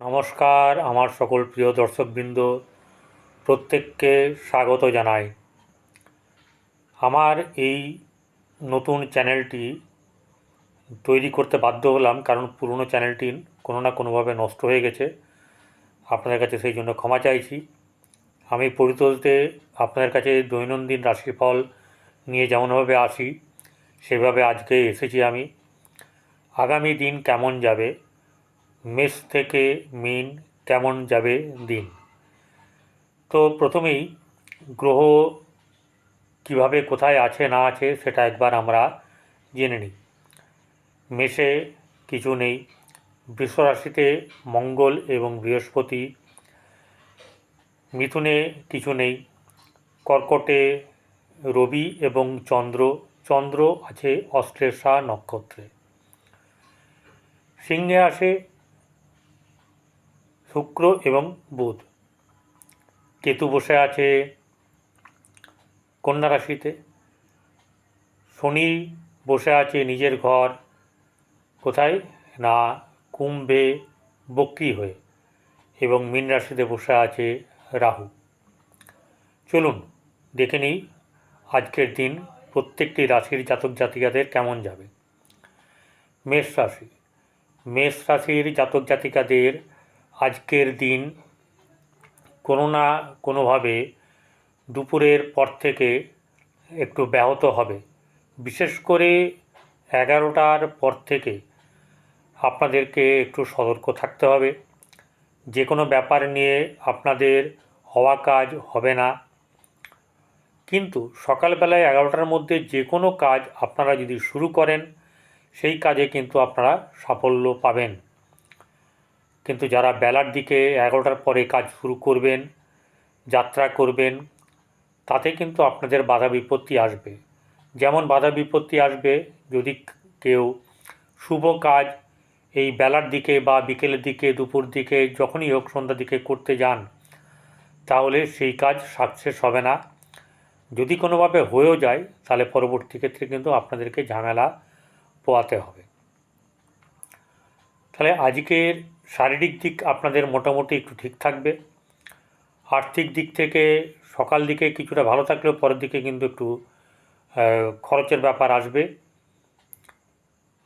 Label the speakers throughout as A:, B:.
A: নমস্কার, আমার সকল প্রিয় দর্শকবৃন্দ, প্রত্যেককে স্বাগত জানাই। আমার এই নতুন চ্যানেলটি তৈরি করতে বাধ্য হলাম কারণ পুরনো চ্যানেলটি কোনো না কোনোভাবে নষ্ট হয়ে গেছে। আপনাদের কাছে সেই জন্য ক্ষমা চাইছি। আমি পরিতোষে আপনাদের কাছে দৈনন্দিন রাশিফল নিয়ে যেমনভাবে আসি সেভাবে আজকে এসেছি আমি। আগামী দিন কেমন যাবে, মেষ থেকে মীন কেমন যাবে দিন। তো প্রথমেই গ্রহ কিভাবে কোথায় আছে না আছে সেটা একবার আমরা জেনে নিই। মেষে কিছু নেই, বৃষ রাশিতে মঙ্গল এবং বৃহস্পতি, মিথুনে কিছু নেই, কর্কটে রবি এবং চন্দ্র, চন্দ্র আছে অশ্লেষা নক্ষত্রে, সিংহে আসে শুক্র এবং বুধ, কেতু বসে আছে কন্যা রাশিতে, শনি বসে আছে নিজের ঘর কোথায় না কুম্ভে বক্রী হয়ে, এবং মীন রাশিতে বসে আছে রাহু। চলুন দেখে নিই আজকের দিন প্রত্যেকটি রাশির জাতক জাতিকাদের কেমন যাবে। মেষ রাশি, মেষ রাশির জাতক জাতিকাদের আজকের দিন কোনো না কোনোভাবে দুপুরের পর থেকে একটু ব্যাহত হবে। বিশেষ করে 11টার পর থেকে আপনাদেরকে একটু সতর্ক থাকতে হবে। যে কোনো ব্যাপার নিয়ে আপনাদের হওয়া কাজ হবে না, কিন্তু সকালবেলায় 11টার মধ্যে যে কোনো কাজ আপনারা যদি শুরু করেন সেই কাজে কিন্তু আপনারা সাফল্য পাবেন। কিন্তু যারা বেলার দিকে 11টার পরে কাজ শুরু করবেন, যাত্রা করবেন, তাতে কিন্তু আপনাদের বাধা বিপত্তি আসবে। যেমন বাধা বিপত্তি আসবে যদি কেউ শুভ কাজ এই বেলার দিকে বা বিকেলের দিকে, দুপুর দিকে, যখনই হোক সন্ধ্যার দিকে করতে যান, তাহলে সেই কাজ সাকসেস হবে না। যদি কোনোভাবে হয়েও যায় তাহলে পরবর্তী ক্ষেত্রে কিন্তু আপনাদেরকে ঝামেলা পোহাতে হবে। তাহলে আজকের শারীরিক দিক আপনাদের মোটামুটি একটু ঠিক থাকবে। আর্থিক দিক থেকে সকাল দিকে কিছুটা ভালো থাকলেও পরের দিকে কিন্তু একটু খরচের ব্যাপার আসবে।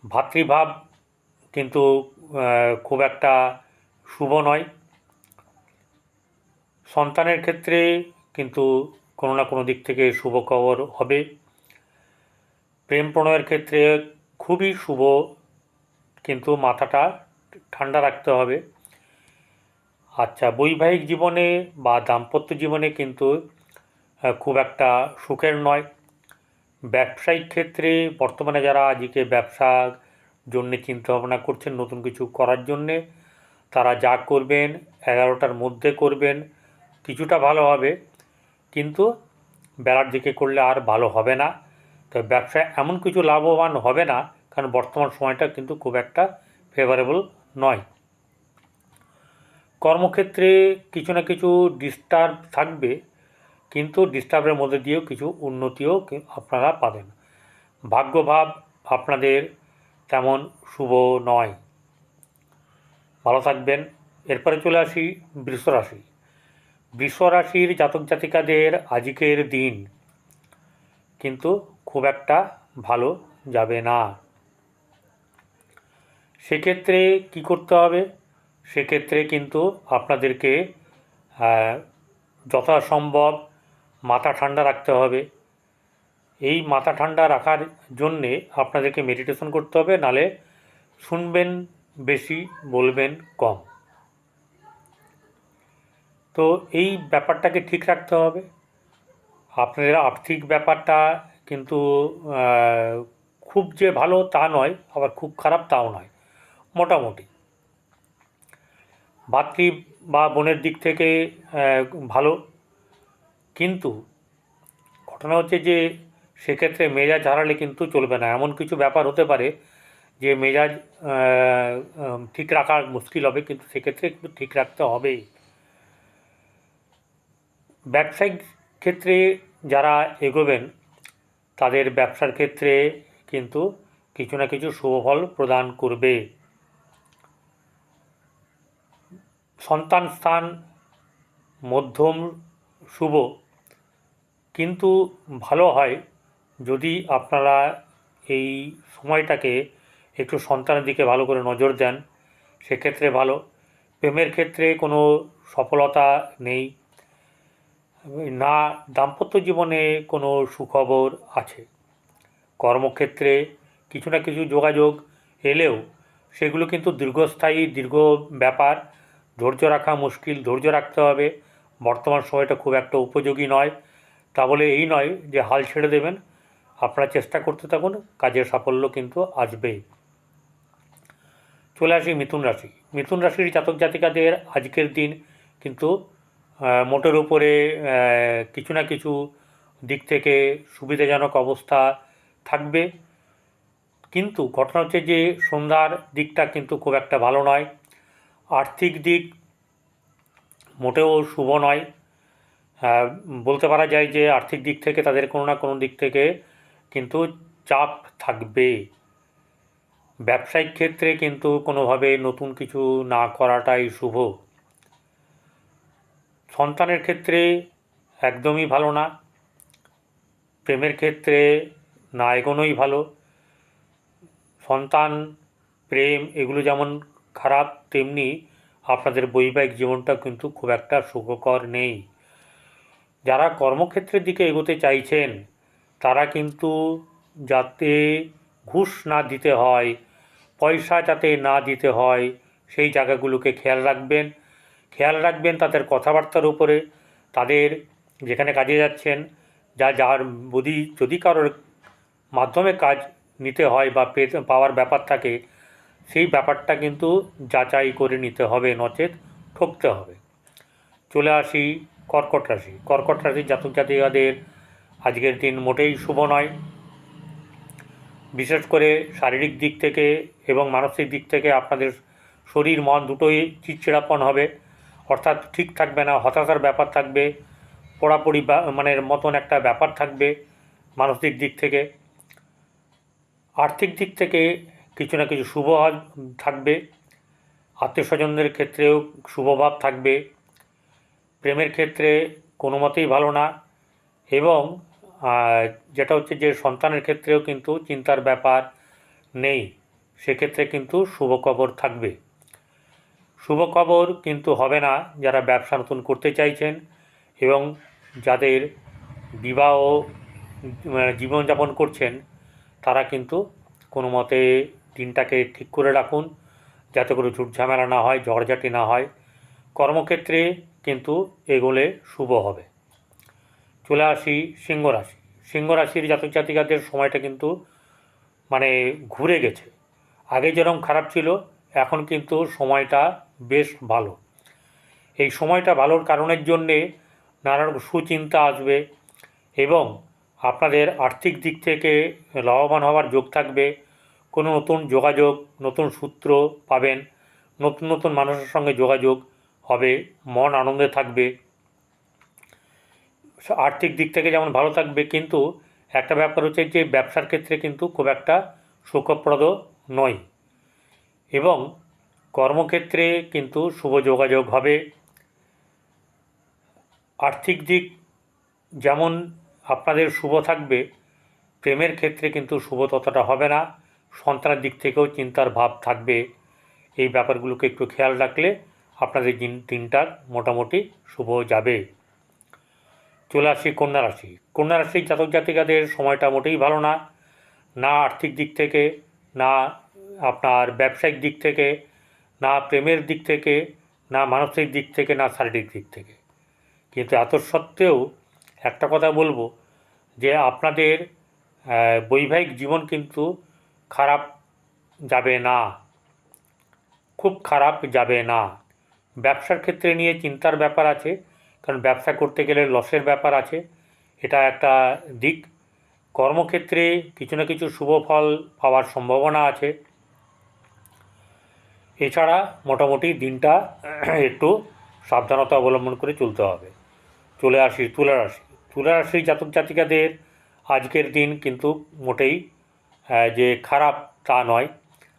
A: ভাতৃভাব কিন্তু খুব একটা শুভ নয়। সন্তানের ক্ষেত্রে কিন্তু কোনো না কোনো দিক থেকে শুভ খবর হবে। প্রেম প্রণয়ের ক্ষেত্রে খুবই শুভ, কিন্তু মাথাটা ঠান্ডা রাখতে হবে। আচ্ছা, বৈবাহিক জীবনে বা দাম্পত্য জীবনে কিন্তু খুব একটা সুখের নয়। ব্যবসায়িক ক্ষেত্রে বর্তমানে যারা আজকে ব্যবসার জন্যে চিন্তাভাবনা করছেন নতুন কিছু করার জন্যে, তারা যা করবেন 11টার মধ্যে করবেন, কিছুটা ভালো হবে, কিন্তু বেলার দিকে করলে আর ভালো হবে না। তো ব্যবসায় এমন কিছু লাভবান হবে না, কারণ বর্তমান সময়টা কিন্তু খুব একটা ফেভারেবল নয়। কর্মক্ষেত্রে কিছু না কিছু ডিস্টার্ব থাকবে, কিন্তু ডিস্টার্বের মধ্যে দিয়েও কিছু উন্নতিও আপনারা পাবেন। ভাগ্যভাব আপনাদের তেমন শুভ নয়। ভালো থাকবেন। এরপরে চলে আসি বৃষ রাশি। বৃষ রাশির জাতক জাতিকাদের আজকের দিন কিন্তু খুব একটা ভালো যাবে না। সেক্ষেত্রে কি করতে হবে? সেক্ষেত্রে কিন্তু আপনাদেরকে যথাসম্ভব মাথা ঠান্ডা রাখতে হবে। এই মাথা ঠান্ডা রাখার জন্যে আপনাদেরকে মেডিটেশন করতে হবে, নালে শুনবেন বেশি, বলবেন কম। তো এই ব্যাপারটাকে ঠিক রাখতে হবে। আপনাদের আর্থিক ব্যাপারটা কিন্তু খুব যে ভালো তা নয়, আবার খুব খারাপ তাও নয়, মোটামুটি। ভাতৃ বা বোনের দিক থেকে ভালো, কিন্তু ঘটনা হচ্ছে যে সেক্ষেত্রে মেজাজ হারালে কিন্তু চলবে না। এমন কিছু ব্যাপার হতে পারে যে মেজাজ ঠিক রাখা মুশকিল হবে, কিন্তু সেক্ষেত্রে কিন্তু ঠিক রাখতে হবেই। ব্যবসায়িক ক্ষেত্রে যারা এগোবেন তাদের ব্যবসার ক্ষেত্রে কিন্তু কিছু না কিছু শুভফল প্রদান করবে। সন্তান স্থান মধ্যম শুভ, কিন্তু ভালো হয় যদি আপনারা এই সময়টাকে একটু সন্তানের দিকে ভালো করে নজর দেন, সেক্ষেত্রে ভালো। প্রেমের ক্ষেত্রে কোনো সফলতা নেই, না দাম্পত্য জীবনে কোনো সুখবর আছে। কর্মক্ষেত্রে কিছু না কিছু যোগাযোগ এলেও সেগুলো কিন্তু দীর্ঘস্থায়ী দীর্ঘ ব্যাপার, ধৈর্য রাখা মুশকিল, ধৈর্য রাখতে হবে। বর্তমান সময়টা খুব একটা উপযোগী নয়। তা বলে এই নয় যে হাল ছেড়ে দেবেন, আপনারা চেষ্টা করতে থাকুন, কাজের সাফল্য কিন্তু আসবেই। চলে আসি মিথুন রাশি। মিথুন রাশির জাতক জাতিকাদের আজকের দিন কিন্তু মোটের উপরে কিছু না কিছু দিক থেকে সুবিধাজনক অবস্থা থাকবে, কিন্তু ঘটনা হচ্ছে যে সন্ধ্যার দিকটা কিন্তু খুব একটা ভালো নয়। আর্থিক দিক মোটেও শুভ নয়। বলতে পারা যায় যে আর্থিক দিক থেকে তাদের কোনো না কোনো দিক থেকে কিন্তু চাপ থাকবে। ব্যবসায়িক ক্ষেত্রে কিন্তু কোনোভাবে নতুন কিছু না করাটাই শুভ। সন্তানের ক্ষেত্রে একদমই ভালো না। প্রেমের ক্ষেত্রে না এগোনোই ভালো। সন্তান, প্রেম এগুলো যেমন খারাপ, তেমনি আপনাদের বৈবাহিক জীবনটা কিন্তু খুব একটা সুখকর নেই। যারা কর্মক্ষেত্রের দিকে এগোতে চাইছেন তারা কিন্তু যাতে ঘুষ না দিতে হয়, পয়সা যাতে না দিতে হয়, সেই জায়গাগুলোকে খেয়াল রাখবেন। খেয়াল রাখবেন তাদের কথাবার্তার উপরে, তাদের যেখানে কাজে যাচ্ছেন যার যদি কারোর মাধ্যমে কাজ নিতে হয় বা পাওয়ার ব্যাপার থাকে, সেই ব্যাপারটা কিন্তু যাচাই করে নিতে হবে, নচেত ঠকতে হবে। চলে আসি কর্কট রাশি। কর্কট রাশির জাতক জাতিকাদের আজকের দিন মোটেই শুভ নয়। বিশেষ করে শারীরিক দিক থেকে এবং মানসিক দিক থেকে আপনাদের শরীর মন দুটোই চিড়চিড়াপন হবে, অর্থাৎ ঠিক থাকবে না, হতাশার ব্যাপার থাকবে, পড়াপড়ি মানে মতন একটা ব্যাপার থাকবে মানসিক দিক থেকে। আর্থিক দিক থেকে কিছু না কিছু শুভ থাকবে, আত্মীয় স্বজনদের ক্ষেত্রেও শুভভাব থাকবে। প্রেমের ক্ষেত্রে কোনো মতেই ভালো না, এবং যেটা হচ্ছে যে সন্তানের ক্ষেত্রেও কিন্তু চিন্তার ব্যাপার নেই, সেক্ষেত্রে কিন্তু শুভ খবর থাকবে। শুভ খবর কিন্তু হবে না যারা ব্যবসা নতুন করতে চাইছেন এবং যাদের বিবাহ জীবনযাপন করছেন, তারা কিন্তু কোনো মতে দিনটাকে ঠিক করে রাখুন যাতে করে ঝুট ঝামেলা না হয়, ঝড়ঝাটি না হয়। কর্মক্ষেত্রে কিন্তু এগোলে শুভ হবে। চলে আসি সিংহ রাশি। সিংহ রাশির জাতক জাতিকাদের সময়টা কিন্তু মানে ঘুরে গেছে। আগে যেরকম খারাপ ছিল, এখন কিন্তু সময়টা বেশ ভালো। এই সময়টা ভালোর কারণের জন্যে নানান সুচিন্তা আসবে এবং আপনাদের আর্থিক দিক থেকে লাভবান হওয়ার যোগ থাকবে। কোনো নতুন যোগাযোগ, নতুন সূত্র পাবেন, নতুন নতুন মানুষের সঙ্গে যোগাযোগ হবে, মন আনন্দে থাকবে। আর্থিক দিক থেকে যেমন ভালো থাকবে, কিন্তু একটা ব্যাপার হচ্ছে যে ব্যবসার ক্ষেত্রে কিন্তু খুব একটা সুখপ্রদ নয়, এবং কর্মক্ষেত্রে কিন্তু শুভ যোগাযোগ হবে। আর্থিক দিক যেমন আপনাদের শুভ থাকবে, প্রেমের ক্ষেত্রে কিন্তু শুভ ততটা হবে না। সন্তানের দিক থেকেও চিন্তার ভাব থাকবে। এই ব্যাপারগুলোকে একটু খেয়াল রাখলে আপনাদের দিনটা মোটামুটি শুভ যাবে। চলে আসি কন্যা রাশি। কন্যা রাশির জাতক জাতিকাদের সময়টা মোটেই ভালো না, না আর্থিক দিক থেকে, না আপনার ব্যবসায়িক দিক থেকে, না প্রেমের দিক থেকে, না মানসিক দিক থেকে, না শারীরিক দিক থেকে। কিন্তু এত সত্ত্বেও একটা কথা বলবো যে আপনাদের বৈবাহিক জীবন কিন্তু খারাপ যাবে না, খুব খারাপ যাবে না। ব্যবসার ক্ষেত্রে নিয়ে চিন্তার ব্যাপার আছে, কারণ ব্যবসা করতে গেলে লসের ব্যাপার আছে, এটা একটা দিক। কর্মক্ষেত্রে কিছু না কিছু শুভ ফল পাওয়ার সম্ভাবনা আছে। এছাড়া মোটামুটি দিনটা একটু সাবধানতা অবলম্বন করে চলতে হবে। চলে আসি তুলা রাশি। তুলা রাশির জাতক জাতিকাদের আজকের দিন কিন্তু মোটেই যে খারাপ তা নয়,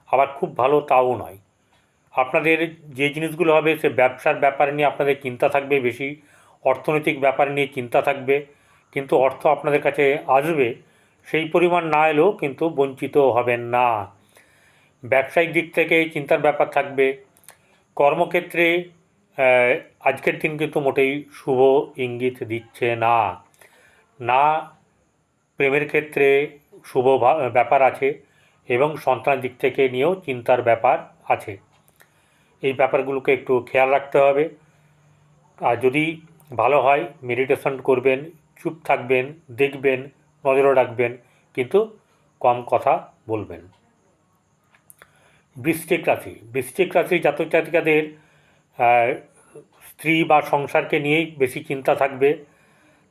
A: আবার খুব ভালো তাও নয়। আপনাদের যে জিনিসগুলো হবে সে ব্যবসার ব্যাপারে নিয়ে আপনাদের চিন্তা থাকবে বেশি, অর্থনৈতিক ব্যাপার নিয়ে চিন্তা থাকবে, কিন্তু অর্থ আপনাদের কাছে আসবে, সেই পরিমাণ না এলেও কিন্তু বঞ্চিত হবেন না। ব্যবসায়িক দিক থেকে চিন্তার ব্যাপার থাকবে। কর্মক্ষেত্রে আজকের দিন কিন্তু মোটেই শুভ ইঙ্গিত দিচ্ছে না। না প্রেমের ক্ষেত্রে শুভ ব্যাপার আছে এবং সন্তানের দিক থেকে নিয়েও চিন্তার ব্যাপার আছে। এই ব্যাপারগুলোকে একটু খেয়াল রাখতে হবে। আর যদি ভালো হয় মেডিটেশন করবেন, চুপ থাকবেন, দেখবেন, নজরে রাখবেন, কিন্তু কম কথা বলবেন। বৃশ্চিক রাশির জাতক জাতিকাদের স্ত্রী বা সংসারকে নিয়েই বেশি চিন্তা থাকবে,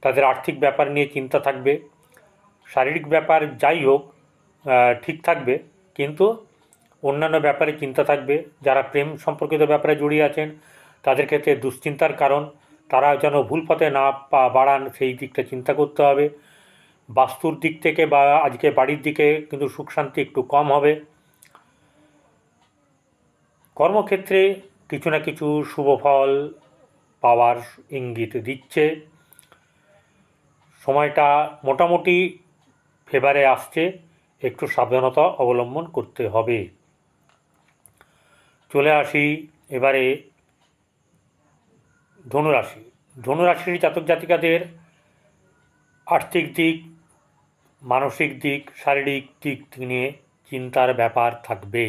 A: তাদের আর্থিক ব্যাপার নিয়ে চিন্তা থাকবে, শারীরিক ব্যাপার যাই হোক ঠিক থাকবে, কিন্তু অন্যান্য ব্যাপারে চিন্তা থাকবে। যারা প্রেম সম্পর্কিত ব্যাপারে জড়িয়ে আছেন তাদের ক্ষেত্রে দুশ্চিন্তার কারণ, তারা যেন ভুল পথে না বাড়ান সেই দিকটা চিন্তা করতে হবে। বাস্তুর দিক থেকে বা আজকে বাড়ির দিকে কিন্তু সুখ শান্তি একটু কম হবে। কর্মক্ষেত্রে কিছু না কিছু শুভ ফল পাওয়ার ইঙ্গিত দিচ্ছে। সময়টা মোটামুটি ফেভারে আসছে, একটু সাবধানতা অবলম্বন করতে হবে। চলে আসি এবারে ধনুরাশি। ধনুরাশির জাতক জাতিকাদের আর্থিক দিক, মানসিক দিক, শারীরিক দিক নিয়ে চিন্তার ব্যাপার থাকবে।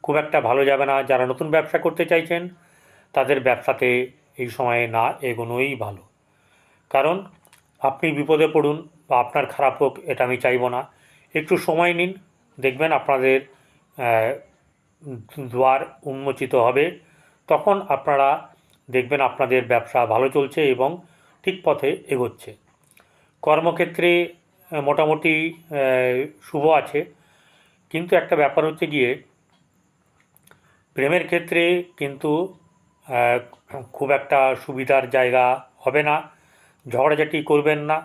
A: খুব একটা ভালো যাবে না। যারা নতুন ব্যবসা করতে চাইছেন তাদের ব্যবসাতে এই সময়ে না এগোনোই ভালো, কারণ আপনি বিপদে পড়ুন বা আপনার খারাপ হোক এটা আমি চাইব না। একটু সময় নিন, দেখবেন আপনাদের দুয়ার উন্মোচিত হবে, তখন আপনারা দেখবেন আপনাদের ব্যবসা ভালো চলছে এবং ঠিক পথে এগোচ্ছে। কর্মক্ষেত্রে মোটামুটি শুভ আছে, কিন্তু একটা ব্যাপার হচ্ছে গিয়ে প্রেমের ক্ষেত্রে কিন্তু খুব একটা সুবিধার জায়গা হবে না। ঝগড়াঝাটি করবেন না,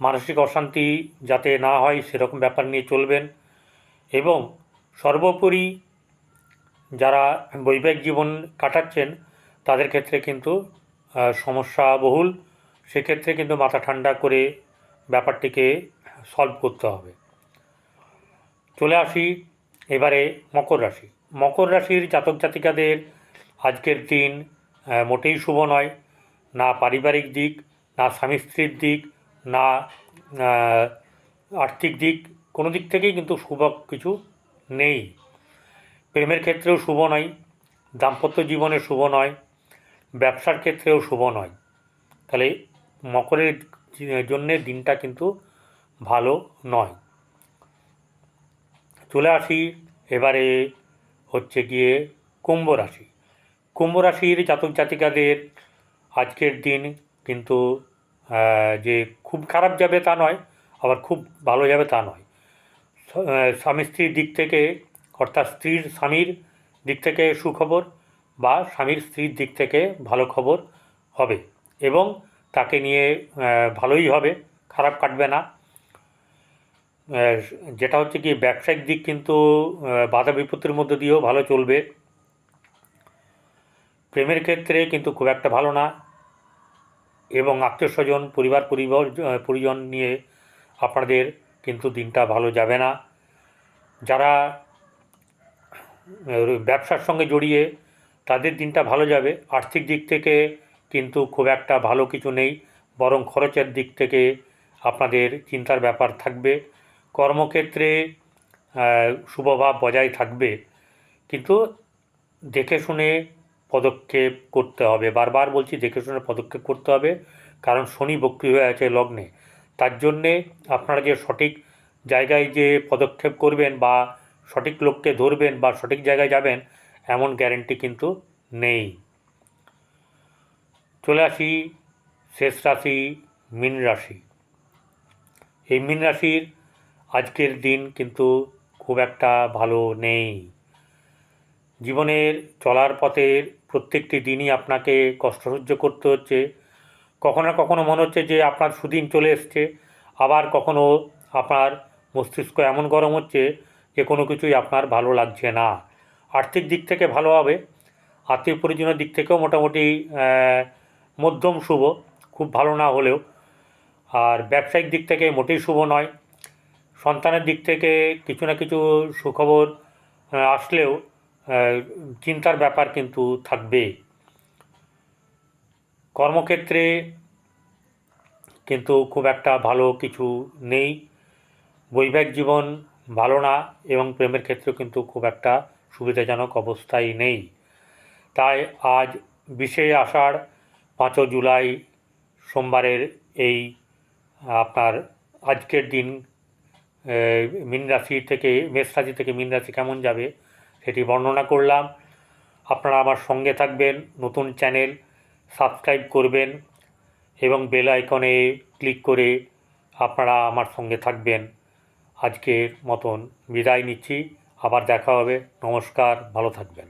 A: মানসিক অশান্তি যাতে না হয় সেরকম ব্যাপার নিয়ে চলবেন। এবং সর্বোপরি যারা বৈবাহিক জীবন কাটাচ্ছেন তাদের ক্ষেত্রে কিন্তু সমস্যা বহুল, সেক্ষেত্রে কিন্তু মাথা ঠান্ডা করে ব্যাপারটিকে সলভ করতে হবে। চলে আসি এবারে মকর রাশি। মকর রাশির জাতক জাতিকাদের আজকের দিন মোটেই শুভ নয়। না পারিবারিক দিক, না স্বামী স্ত্রীর দিক, না আর্থিক দিক, কোনো দিক থেকেই কিন্তু শুভ কিছু নেই। প্রেমের ক্ষেত্রেও শুভ নয়, দাম্পত্য জীবনে শুভ নয়, ব্যবসার ক্ষেত্রেও শুভ নয়। তাহলে মকরের জন্যে দিনটা কিন্তু ভালো নয়। চলে আসি এবারে হচ্ছে গিয়ে কুম্ভ রাশি। কুম্ভ রাশির জাতক জাতিকাদের আজকের দিন কিন্তু যে খুব খারাপ যাবে তা নয়, আবার খুব ভালো যাবে তা নয়। স্বামী স্ত্রীর দিক থেকে, অর্থাৎ স্ত্রীর স্বামীর দিক থেকে সুখবর বা স্বামীর স্ত্রীর দিক থেকে ভালো খবর হবে এবং তাকে নিয়ে ভালোই হবে, খারাপ কাটবে না। যেটা হচ্ছে কি ব্যবসায়িক দিক কিন্তু বাধা বিপত্তির মধ্যে দিয়েও ভালো চলবে। প্রেমের ক্ষেত্রে কিন্তু খুব একটা ভালো না, এবং আত্মীয় স্বজন পরিজন নিয়ে আপনাদের কিন্তু দিনটা ভালো যাবে না। যারা ব্যবসার সঙ্গে জড়িয়ে তাদের দিনটা ভালো যাবে। আর্থিক দিক থেকে কিন্তু খুব একটা ভালো কিছু নেই, বরং খরচের দিক থেকে আপনাদের চিন্তার ব্যাপার থাকবে। কর্মক্ষেত্রে শুভভাব বজায় থাকবে, কিন্তু দেখে শুনে পদক্ষেপ করতে হবে। বারবার বলছি দেখে শুনে পদক্ষেপ করতে হবে, কারণ শনি বক্রী হয়ে আছে লগ্নে। তার জন্যে আপনারা যে সঠিক জায়গায় যে পদক্ষেপ করবেন বা সঠিক লোককে ধরবেন বা সঠিক জায়গায় যাবেন এমন গ্যারেন্টি কিন্তু নেই। চলে আসি শেষ রাশি মীন রাশি। এই মীন রাশির আজকের দিন কিন্তু খুব একটা ভালো নেই। জীবনের চলার পথের প্রত্যেকটি দিনই আপনাকে কষ্ট সহ্য করতে হচ্ছে। কখনো না কখনো মনে হচ্ছে যে আপনার সুদিন চলে এসছে, আবার কখনো আপনার মস্তিষ্ক এমন গরম হচ্ছে যে কোনো কিছুই আপনার ভালো লাগছে না। আর্থিক দিক থেকে ভালো হবে, আত্মীয় পরিজনের দিক থেকেও মোটামুটি মধ্যম শুভ, খুব ভালো না হলেও। আর ব্যবসায়িক দিক থেকে মোটেই শুভ নয়। সন্তানের দিক থেকে কিছু না কিছু সুখবর আসলেও চিন্তার ব্যাপার কিন্তু থাকবে। কর্মক্ষেত্রে কিন্তু খুব একটা ভালো কিছু নেই, বৈবাহিক জীবন ভালো না, এবং প্রেমের ক্ষেত্রেও কিন্তু খুব একটা সুবিধাজনক অবস্থায় নেই। তাই আজ 20শে আষাঢ় 5 জুলাই সোমবারের এই আপনার আজকের দিন মীন রাশি থেকে মেষ রাশি থেকে মীন রাশি কেমন যাবে সেটি বর্ণনা করলাম। আপনারা আমার সঙ্গে থাকবেন, নতুন চ্যানেল সাবস্ক্রাইব করবেন এবং বেল আইকনে ক্লিক করে আপনারা আমার সঙ্গে থাকবেন। আজকের মতন বিদায় নিচ্ছি, আবার দেখা হবে। নমস্কার, ভালো থাকবেন।